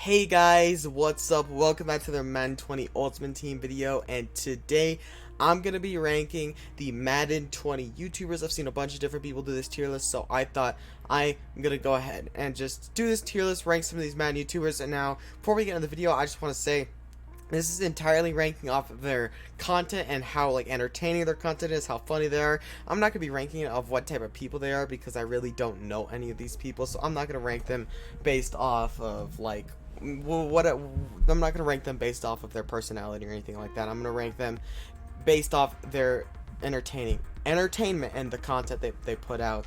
Hey guys, what's up? Welcome back to the Madden 20 Ultimate Team video, and today I'm going to be ranking the Madden 20 YouTubers. I've seen a bunch of different people do this tier list, so I thought I'm going to go ahead and just do this tier list, rank some of these Madden YouTubers. And now, before we get into the video, I just want to say, this is entirely ranking off of their content and how entertaining their content is, how funny they are. I'm not going to be ranking it of what type of people they are because I really don't know any of these people, so I'm not going to rank them based off of I'm not going to rank them based off of their personality or anything like that. I'm going to rank them based off their entertainment and the content they put out.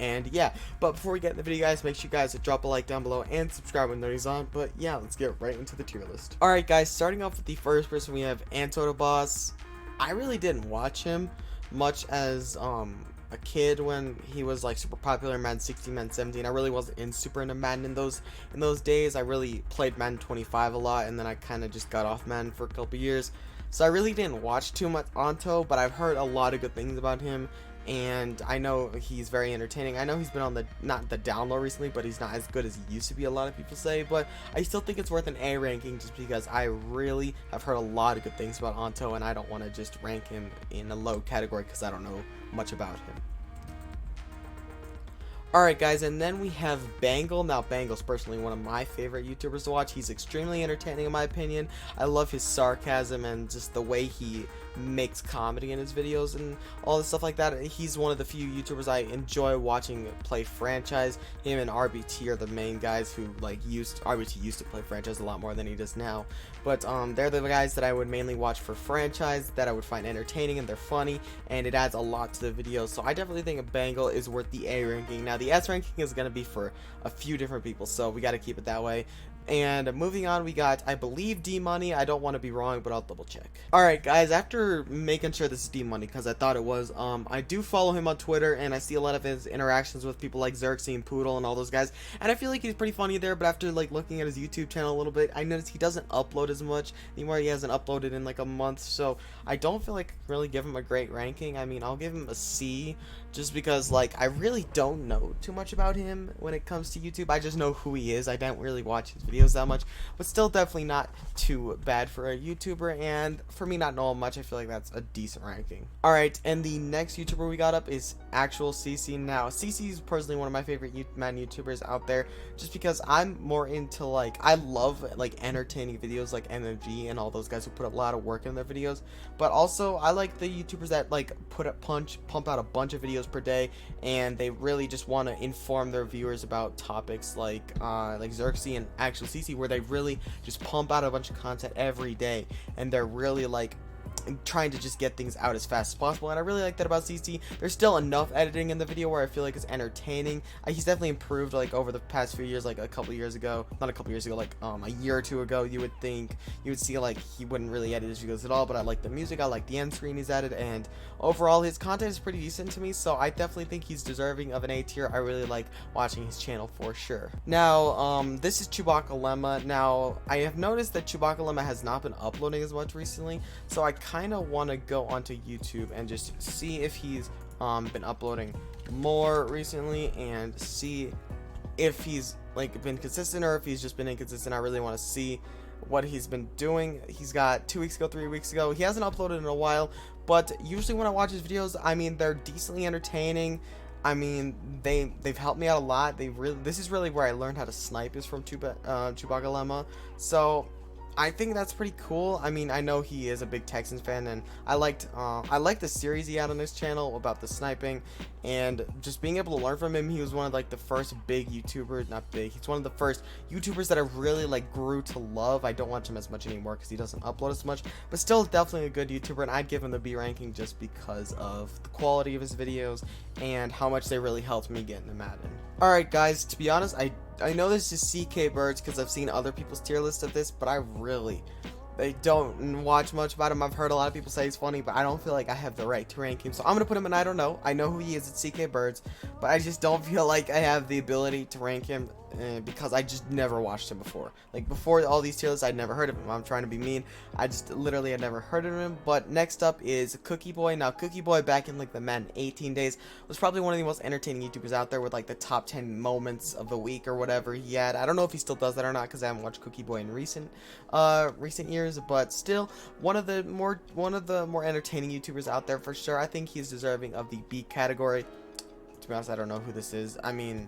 And yeah, but before we get in the video, guys, make sure you guys drop a like down below and subscribe when notifications on. But yeah, let's get right into the tier list. Alright guys, starting off with the first person, we have Boss. I really didn't watch him much as a kid when he was super popular in Madden 16, Madden 17. I really wasn't super into Madden in those days. I really played Madden 25 a lot, and then I kind of just got off Madden for a couple years. So I really didn't watch too much Anto, but I've heard a lot of good things about him. And I know he's very entertaining. I know he's been on not the down low recently, but he's not as good as he used to be, a lot of people say. But I still think it's worth an A ranking just because I really have heard a lot of good things about Anto, and I don't want to just rank him in a low category because I don't know much about him. Alright guys, and then we have Bangle. Now Bangle's personally one of my favorite YouTubers to watch. He's extremely entertaining in my opinion. I love his sarcasm and just the way he makes comedy in his videos and all this stuff like that. He's one of the few YouTubers I enjoy watching play franchise. Him and RBT are the main guys who RBT used to play franchise a lot more than he does now. But they're the guys that I would mainly watch for franchise, that I would find entertaining, and they're funny, and it adds a lot to the videos. So I definitely think a Bangle is worth the A ranking. Now the S ranking is going to be for a few different people, so we got to keep it that way. And moving on, we got, I believe, D-Money. I don't want to be wrong, but I'll double check. Alright guys, after making sure this is D-Money, because I thought it was, I do follow him on Twitter, and I see a lot of his interactions with people like Xerxes and Poodle and all those guys, and I feel like he's pretty funny there. But after looking at his YouTube channel a little bit, I noticed he doesn't upload as much anymore. He hasn't uploaded in a month, so I don't feel like really give him a great ranking. I mean, I'll give him a C, just because I really don't know too much about him when it comes to YouTube. I just know who he is. I don't really watch his videos that much, but still definitely not too bad for a YouTuber, and for me not knowing much, I feel like that's a decent ranking. Alright, and the next YouTuber we got up is Actual CC. Now CC is personally one of my favorite Madden YouTubers out there, just because I'm more into I love entertaining videos like MMG and all those guys who put a lot of work in their videos, but also I like the YouTubers that pump out a bunch of videos per day, and they really just want to inform their viewers about topics like Xerxes and Actual CC, where they really just pump out a bunch of content every day, and they're really trying to just get things out as fast as possible. And I really like that about CC. There's still enough editing in the video where I feel like it's entertaining. He's definitely improved over the past few years. A couple years ago, not a couple years ago, a year or two ago, you would see he wouldn't really edit his videos at all. But I like the music, I like the end screen he's added, and overall his content is pretty decent to me, so I definitely think he's deserving of an A tier. I really like watching his channel for sure. Now this is Chewbacca Lemma. Now I have noticed that Chewbacca Lemma has not been uploading as much recently, so I kind of want to go onto YouTube and just see if he's been uploading more recently, and see if he's been consistent or if he's just been inconsistent. I really want to see what he's been doing. He's got 2 weeks ago, 3 weeks ago. He hasn't uploaded in a while, but usually when I watch his videos, I mean, they're decently entertaining. I mean, they've helped me out a lot. This is really where I learned how to snipe, is from Chewbacca Lemma. So I think that's pretty cool. I mean, I know he is a big Texans fan, and I liked the series he had on his channel about the sniping, and just being able to learn from him. He was one of the first big YouTubers, not big, he's one of the first YouTubers that I really grew to love. I don't watch him as much anymore because he doesn't upload as much, but still definitely a good YouTuber, and I'd give him the B ranking just because of the quality of his videos and how much they really helped me get into Madden. Alright guys, to be honest, I know this is CK Birds because I've seen other people's tier list of this, but I don't watch much about him. I've heard a lot of people say he's funny, but I don't feel like I have the right to rank him, so I'm gonna put him in I don't know. I know who he is, it's CK Birds, but I just don't feel like I have the ability to rank him because I just never watched him before. Like, before all these tier lists, I'd never heard of him. I'm trying to be mean. I just literally had never heard of him. But next up is Cookie Boy. Now, Cookie Boy, back in like the Madden 18 days, was probably one of the most entertaining YouTubers out there, with like the top 10 moments of the week or whatever he had. I don't know if he still does that or not, because I haven't watched Cookie Boy in recent years, but still one of the more entertaining YouTubers out there for sure. I think he's deserving of the B category. To be honest, I don't know who this is. I mean,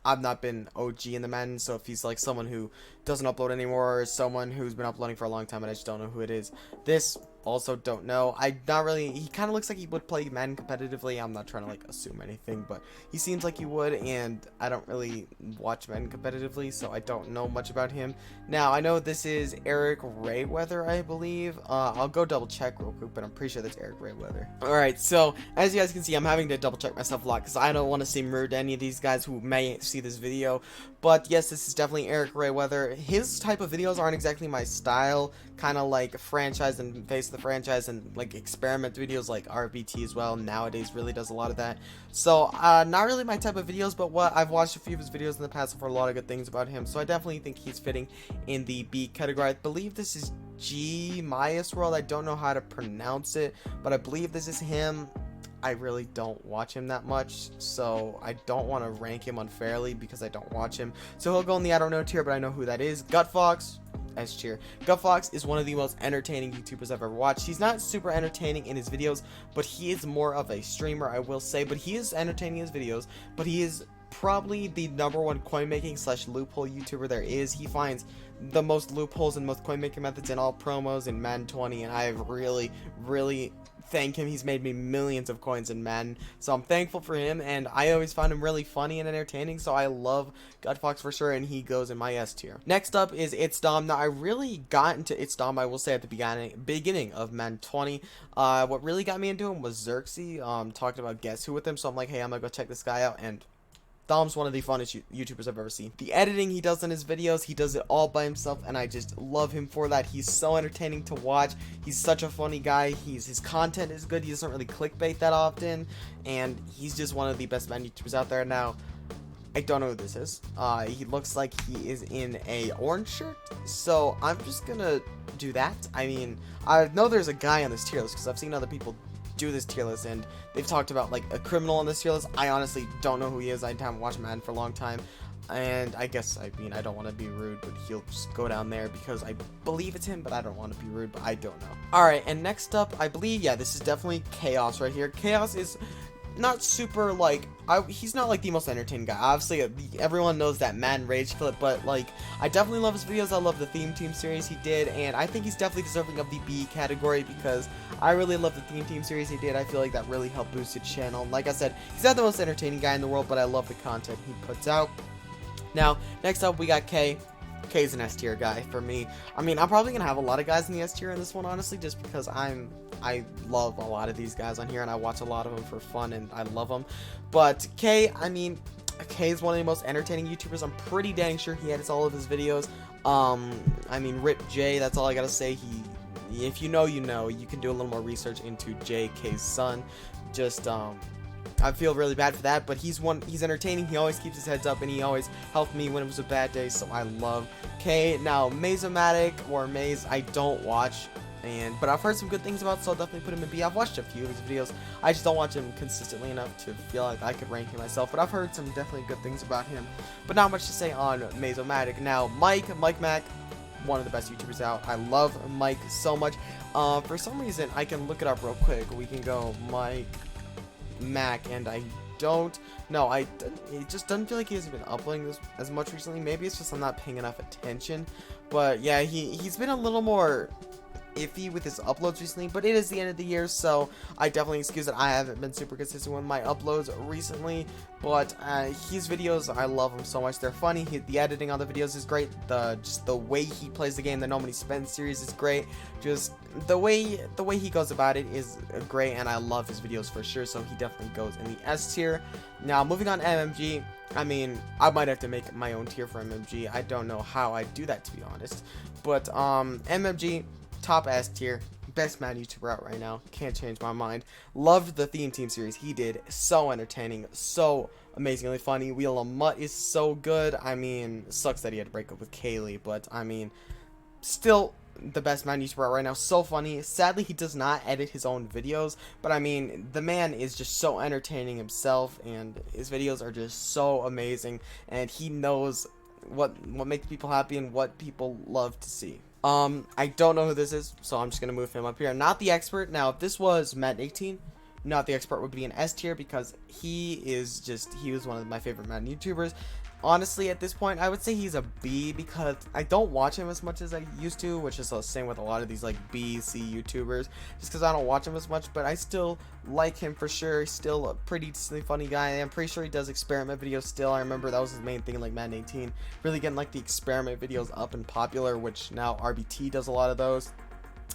I've not been OG in the Madden, so if he's like someone who doesn't upload anymore, or someone who's been uploading for a long time and I just don't know who it is. This also don't know. He kind of looks like he would play Madden competitively. I'm not trying to like assume anything, but he seems like he would, and I don't really watch Madden competitively, so I don't know much about him. Now, I know this is Eric Rayweather, I believe. I'll go double check real quick, but I'm pretty sure that's Eric Rayweather. Alright, so as you guys can see, I'm having to double check myself a lot because I don't want to seem rude to any of these guys who may see this video. But yes, this is definitely Eric Rayweather. His type of videos aren't exactly my style, kind of like franchise and face of the franchise and like experiment videos, like RBT as well. Nowadays really does a lot of that. So not really my type of videos, but what I've watched a few of his videos in the past for a lot of good things about him. So I definitely think he's fitting in the B category. I believe this is G Myas World. I don't know how to pronounce it, but I believe this is him. I really don't watch him that much, so I don't want to rank him unfairly because I don't watch him. So he'll go in the I don't know tier, but I know who that is. Gutfox, S tier. Gutfox is one of the most entertaining YouTubers I've ever watched. He's not super entertaining in his videos, but he is more of a streamer, I will say. But he is entertaining in his videos, but he is probably the #1 coin making / loophole YouTuber there is. He finds the most loopholes and most coin making methods in all promos in Madden 20, and I have really thank him. He's made me millions of coins in Madden, so I'm thankful for him, and I always found him really funny and entertaining, so I love Gutfox for sure, and he goes in my S tier. Next up is It's Dom. Now, I really got into It's Dom, I will say, at the beginning of Madden 20. What really got me into him was Xerxes, talking about Guess Who with him, so I'm like, hey, I'm gonna go check this guy out, and Dom's one of the funnest YouTubers I've ever seen. The editing he does in his videos, he does it all by himself, and I just love him for that. He's so entertaining to watch. He's such a funny guy. His content is good. He doesn't really clickbait that often, and he's just one of the best Madden YouTubers out there. Now, I don't know who this is. He looks like he is in a orange shirt, so I'm just gonna do that. I mean, I know there's a guy on this tier list because I've seen other people do this tier list, and they've talked about like a criminal on this tier list. I honestly don't know who he is. I haven't watched Madden for a long time, and I mean, I don't want to be rude, but he'll just go down there because I believe it's him, but I don't want to be rude, but I don't know. Alright, and next up, I believe, yeah, this is definitely Chaos right here. Chaos is not super, like, he's not like the most entertaining guy. Obviously, everyone knows that Madden Rage clip, but like, I definitely love his videos. I love the Theme Team series he did, and I think he's definitely deserving of the B category because I really love the Theme Team series he did. I feel like that really helped boost his channel. Like I said, he's not the most entertaining guy in the world, but I love the content he puts out. Now, next up, we got K. K's an S tier guy for me. I mean, I'm probably gonna have a lot of guys in the S tier in this one, honestly, just because I love a lot of these guys on here, and I watch a lot of them for fun, and I love them. But K, I mean, K is one of the most entertaining YouTubers. I'm pretty dang sure he edits all of his videos. I mean, Rip J, that's all I gotta say. If you know, you know. You can do a little more research into JK's son. Just, I feel really bad for that, but he's entertaining. He always keeps his heads up, and he always helped me when it was a bad day, so I love K. Now, Maze-O-Matic or Maze, I don't watch, but I've heard some good things about, so I'll definitely put him in B. I've watched a few of his videos. I just don't watch him consistently enough to feel like I could rank him myself, but I've heard some definitely good things about him. But not much to say on Maze-O-Matic. Now, Mike Mac, one of the best YouTubers out. I love Mike so much. For some reason, I can look it up real quick. We can go Mike Mac, and I don't know. It just doesn't feel like he hasn't been uploading this as much recently. Maybe it's just I'm not paying enough attention. But yeah, he's been a little more iffy with his uploads recently, but it is the end of the year, so I definitely excuse that I haven't been super consistent with my uploads recently. But his videos, I love them so much. They're funny. The editing on the videos is great. Just the way he plays the game, the No Money Spent series is great. Just the way he goes about it is great, and I love his videos for sure. So he definitely goes in the S tier. Now moving on to MMG. I mean, I might have to make my own tier for MMG. I don't know how I do that, to be honest. But MMG, top S tier. best Madden YouTuber out right now. Can't change my mind. Loved the theme team series he did. So entertaining, so amazingly funny. Wheel of Mut is so good. I mean, sucks that he had to break up with Kaylee, but I mean, still the best Madden YouTuber out right now. So funny. Sadly, he does not edit his own videos, but I mean, the man is just so entertaining himself, and his videos are just so amazing, and he knows what makes people happy and what people love to see. I don't know who this is, so I'm just gonna move him up here. Not the expert. Now, if this was Madden 18, not the expert would be an S tier, because he was one of my favorite Madden YouTubers. Honestly, at this point, I would say he's a B, because I don't watch him as much as I used to, which is the same with a lot of these like B, C YouTubers, just because I don't watch him as much, but I still like him for sure. He's still a pretty decently funny guy. I'm pretty sure he does experiment videos still. I remember that was his main thing in like Madden 18, really getting like the experiment videos up and popular, which now RBT does a lot of those.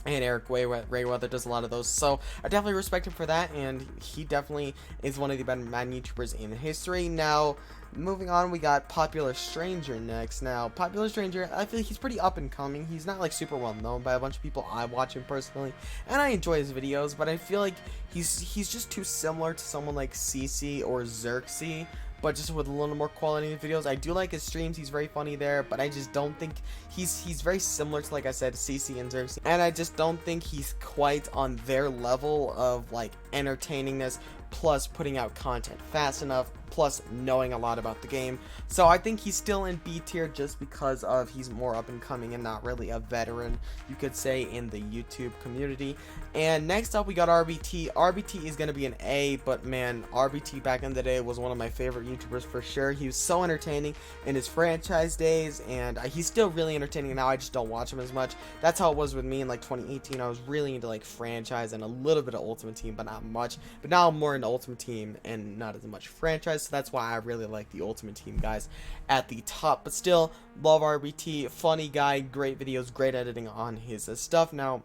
And Eric Rayweather does a lot of those, so I definitely respect him for that, and he definitely is one of the better Madden YouTubers in history. Now, moving on, we got Popular Stranger next. Now, Popular Stranger, I feel like he's pretty up and coming. He's not like super well known by a bunch of people. I watch him personally, and I enjoy his videos, but I feel like he's just too similar to someone like CC or Xerxes, but just with a little more quality in the videos. I do like his streams, he's very funny there, but I just don't think he's very similar to, like I said, CC and Xerxes, and I just don't think he's quite on their level of like entertainingness, plus putting out content fast enough, plus knowing a lot about the game. So I think he's still in B tier just because of he's more up and coming and not really a veteran, you could say, in the YouTube community. And next up, we got RBT. RBT is going to be an A, but man, RBT back in the day was one of my favorite YouTubers for sure. He was so entertaining in his franchise days, and he's still really entertaining now. I just don't watch him as much. That's how it was with me in like 2018. I was really into like franchise and a little bit of Ultimate Team, but not much. But now I'm more into Ultimate Team and not as much franchise, so that's why I really like the Ultimate Team guys at the top. But still, love RBT, funny guy, great videos, great editing on his stuff. Now,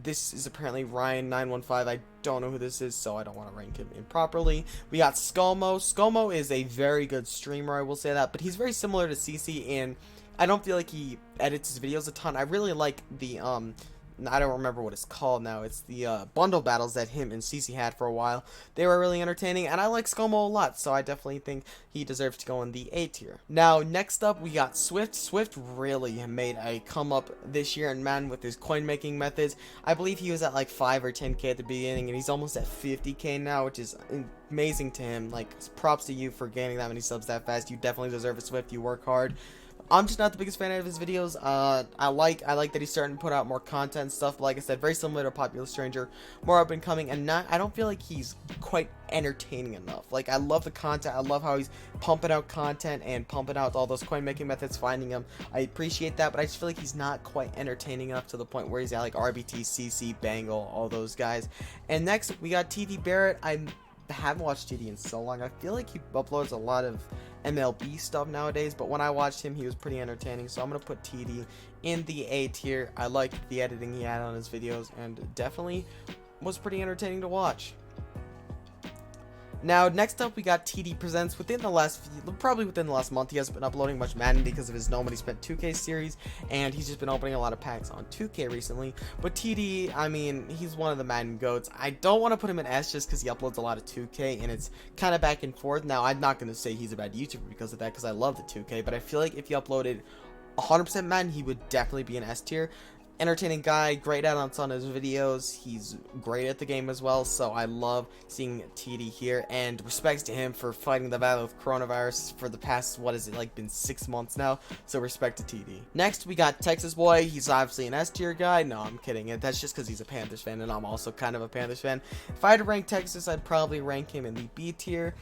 this is apparently Ryan915. I don't know who this is, so I don't want to rank him improperly. We got Skolmo. Skolmo is a very good streamer, I will say that, but he's very similar to CC, and I don't feel like he edits his videos a ton. I really like the I don't remember what it's called now. It's the bundle battles that him and CC had for a while. They were really entertaining, and I like Skolmo a lot, so I definitely think he deserves to go in the A tier. Now, next up, we got Swift. Swift really made a come up this year in Madden with his coin making methods. I believe he was at like 5 or 10k at the beginning, and he's almost at 50k now, which is amazing to him. Like, props to you for gaining that many subs that fast. You definitely deserve it, Swift. You work hard. I'm just not the biggest fan of his videos. I like that he's starting to put out more content and stuff. But like I said, very similar to Popular Stranger, more up and coming, and I don't feel like he's quite entertaining enough. Like, I love the content. I love how he's pumping out content and pumping out all those coin making methods, finding them. I appreciate that, but I just feel like he's not quite entertaining enough to the point where he's at like RBT, CC, Bangle, all those guys. And next we got TD Barrett. I haven't watched TD in so long. I feel like he uploads a lot of MLB stuff nowadays, but when I watched him, he was pretty entertaining, so I'm gonna put TD in the A tier. I liked the editing he had on his videos, and definitely was pretty entertaining to watch. Now, next up, we got TD Presents. Probably within the last month, he hasn't been uploading much Madden because of his Nobody Spent 2K series, and he's just been opening a lot of packs on 2K recently. But TD, I mean, he's one of the Madden GOATs. I don't want to put him in S just because he uploads a lot of 2K, and it's kind of back and forth. Now, I'm not going to say he's a bad YouTuber because of that, because I love the 2K, but I feel like if he uploaded 100% Madden, he would definitely be an S tier. Entertaining guy, great add-ons on his videos, he's great at the game as well, so I love seeing TD here, and respects to him for fighting the battle of coronavirus for the past, what is it, like been 6 months now, so respect to TD. Next, we got Texas Boy. He's obviously an S tier guy. No, I'm kidding, that's just because he's a Panthers fan, and I'm also kind of a Panthers fan. If I had to rank Texas, I'd probably rank him in the B tier.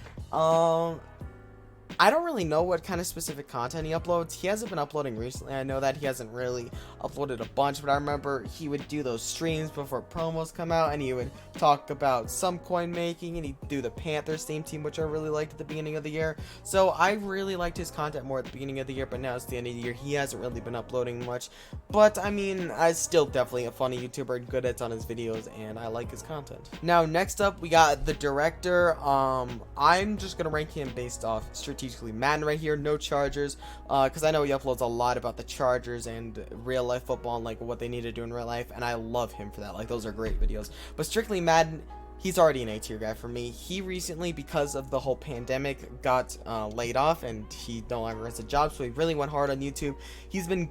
I don't really know what kind of specific content he uploads. He hasn't been uploading recently. I know that he hasn't really uploaded a bunch, but I remember he would do those streams before promos come out, and he would talk about some coin making, and he'd do the Panthers theme team, which I really liked at the beginning of the year. So I really liked his content more at the beginning of the year, but now it's the end of the year. He hasn't really been uploading much, but I mean, I'm still definitely a funny YouTuber, good at on his videos, and I like his content. Now, next up, we got the director. I'm just gonna rank him based off strategic Strategically Madden right here, no Chargers, because I know he uploads a lot about the Chargers and real life football and like what they need to do in real life, and I love him for that. Like, those are great videos. But Strictly Madden, he's already an A-tier guy for me. He recently, because of the whole pandemic, got laid off, and he no longer has a job, so he really went hard on YouTube. He's been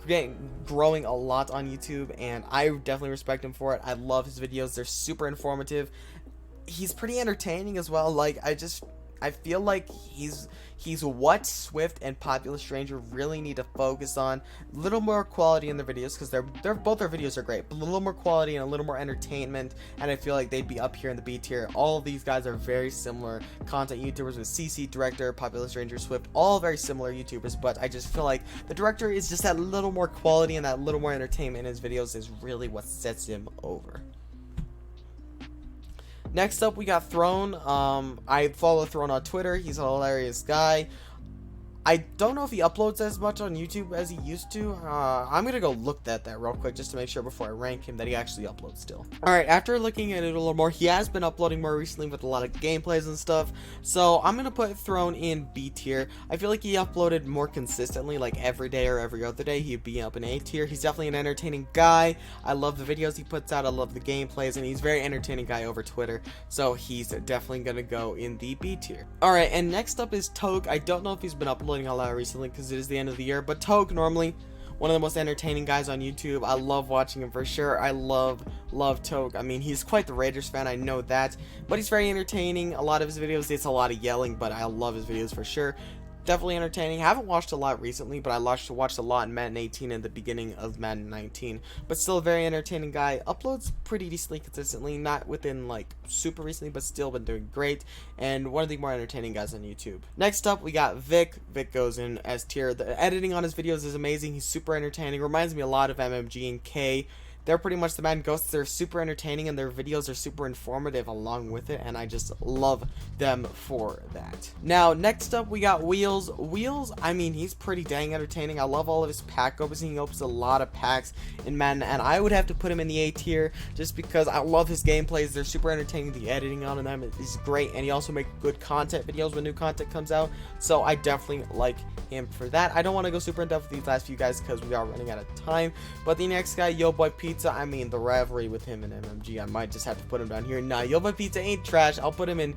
growing a lot on YouTube, and I definitely respect him for it. I love his videos. They're super informative. He's pretty entertaining as well. Like, I feel like he's what Swift and Popular Stranger really need to focus on. A little more quality in the videos, because both their videos are great, but a little more quality and a little more entertainment, and I feel like they'd be up here in the B tier. All of these guys are very similar content YouTubers, with CC, Director, Popular Stranger, Swift, all very similar YouTubers, but I just feel like the Director is just that little more quality and that little more entertainment in his videos is really what sets him over. Next up, we got Throne. I follow Throne on Twitter. He's a hilarious guy. I don't know if he uploads as much on YouTube as he used to. I'm going to go look at that real quick just to make sure before I rank him that he actually uploads still. Alright, after looking at it a little more, he has been uploading more recently with a lot of gameplays and stuff. So I'm going to put Throne in B tier. I feel like he uploaded more consistently, like every day or every other day. He'd be up in A tier. He's definitely an entertaining guy. I love the videos he puts out. I love the gameplays, and he's a very entertaining guy over Twitter. So he's definitely going to go in the B tier. Alright, and next up is Toke. I don't know if he's been uploading a lot recently because it is the end of the year, but Toke, normally one of the most entertaining guys on YouTube. I love watching him for sure. I love Toke. I mean, he's quite the Raiders fan, I know that, but he's very entertaining. A lot of his videos, it's a lot of yelling, but I love his videos for sure. Definitely entertaining. Haven't watched a lot recently, but I watched a lot in Madden 18 and the beginning of Madden 19. But still a very entertaining guy. Uploads pretty decently consistently, not within like super recently, but still been doing great. And one of the more entertaining guys on YouTube. Next up, we got Vic. Vic goes in S tier. The editing on his videos is amazing. He's super entertaining. Reminds me a lot of MMG and K. They're pretty much the Madden Ghosts. They're super entertaining, and their videos are super informative along with it, and I just love them for that. Now, next up, we got Wheels. Wheels, I mean, he's pretty dang entertaining. I love all of his pack opens. He opens a lot of packs in Madden, and I would have to put him in the A tier just because I love his gameplays. They're super entertaining. The editing on them is great, and he also makes good content videos when new content comes out, so I definitely like him for that. I don't want to go super in depth with these last few guys because we are running out of time, but the next guy, Yo Boy Pete. I mean, the rivalry with him and MMG, I might just have to put him down here. Nah, Yo Boy Pizza ain't trash. I'll put him in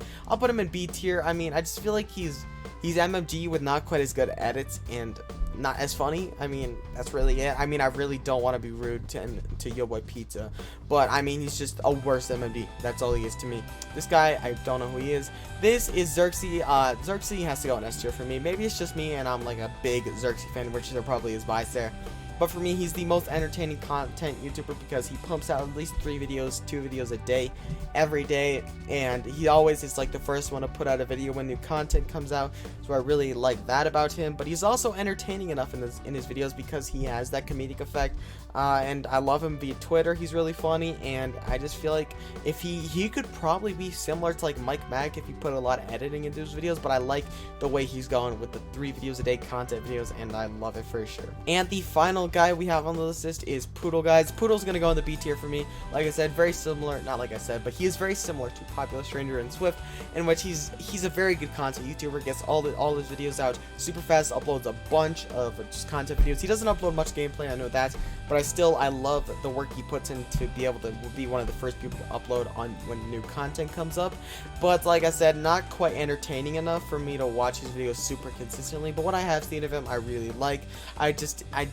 B tier. I mean, I just feel like he's MMG with not quite as good edits and not as funny. I mean, that's really it. I mean, I really don't want to be rude to Yo Boy Pizza, but I mean, he's just a worse MMD. That's all he is to me. This guy, I don't know who he is. This is Xerxes. Xerxes has to go in S tier for me. Maybe it's just me and I'm like a big Xerxes fan, which there probably is bias there. But for me, he's the most entertaining content YouTuber because he pumps out at least 2 videos a day, every day, and he always is like the first one to put out a video when new content comes out, so I really like that about him. But he's also entertaining enough in his videos because he has that comedic effect, and I love him via Twitter. He's really funny, and I just feel like if he could probably be similar to like Mike Mack if he put a lot of editing into his videos, but I like the way he's going with the 3 videos a day content videos, and I love it for sure. And the final guy we have on the list is Poodle, guys. Poodle's gonna go in the B tier for me. Like I said, very similar, not like I said, but he is very similar to Popular Stranger and Swift, in which he's a very good content YouTuber, gets all his videos out super fast, uploads a bunch of just content videos. He doesn't upload much gameplay, I know that, but I love the work he puts in to be able to be one of the first people to upload on when new content comes up. But like I said, not quite entertaining enough for me to watch his videos super consistently, but what I have seen of him I really like. I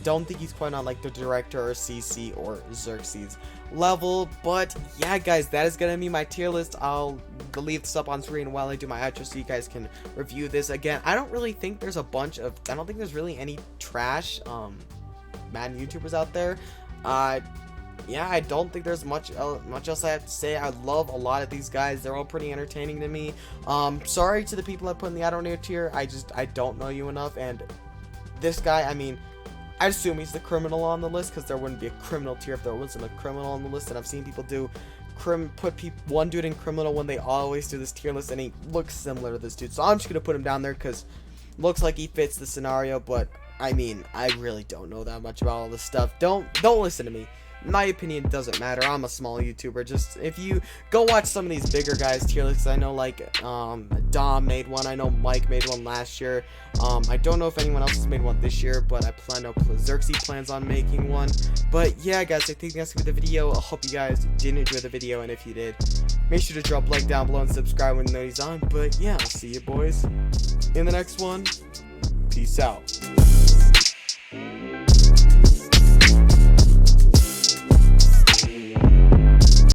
don't think he's quite on like the Director or CC or Xerxes level. But yeah, guys, that is gonna be my tier list. I'll leave this up on screen while I do my outro so you guys can review this. Again, I don't think there's really any trash Madden YouTubers out there. Yeah, I don't think there's much else I have to say. I love a lot of these guys. They're all pretty entertaining to me. Sorry to the people I put in the I don't know tier. I don't know you enough. And this guy, I mean, I assume he's the criminal on the list because there wouldn't be a criminal tier if there wasn't a criminal on the list. And I've seen people put one dude in criminal when they always do this tier list, and he looks similar to this dude. So I'm just gonna put him down there because looks like he fits the scenario. But I mean, I really don't know that much about all this stuff. Don't listen to me. in my opinion, it doesn't matter. I'm a small YouTuber. Just if you go watch some of these bigger guys tier lists, I know like Dom made one. I know Mike made one last year. I don't know if anyone else has made one this year, but I know Xerxes plans on making one. But yeah, guys, I think that's gonna be the video. I hope you guys did enjoy the video, and if you did, make sure to drop a like down below and subscribe when the notifications on. But yeah, I'll see you boys in the next one. Peace out.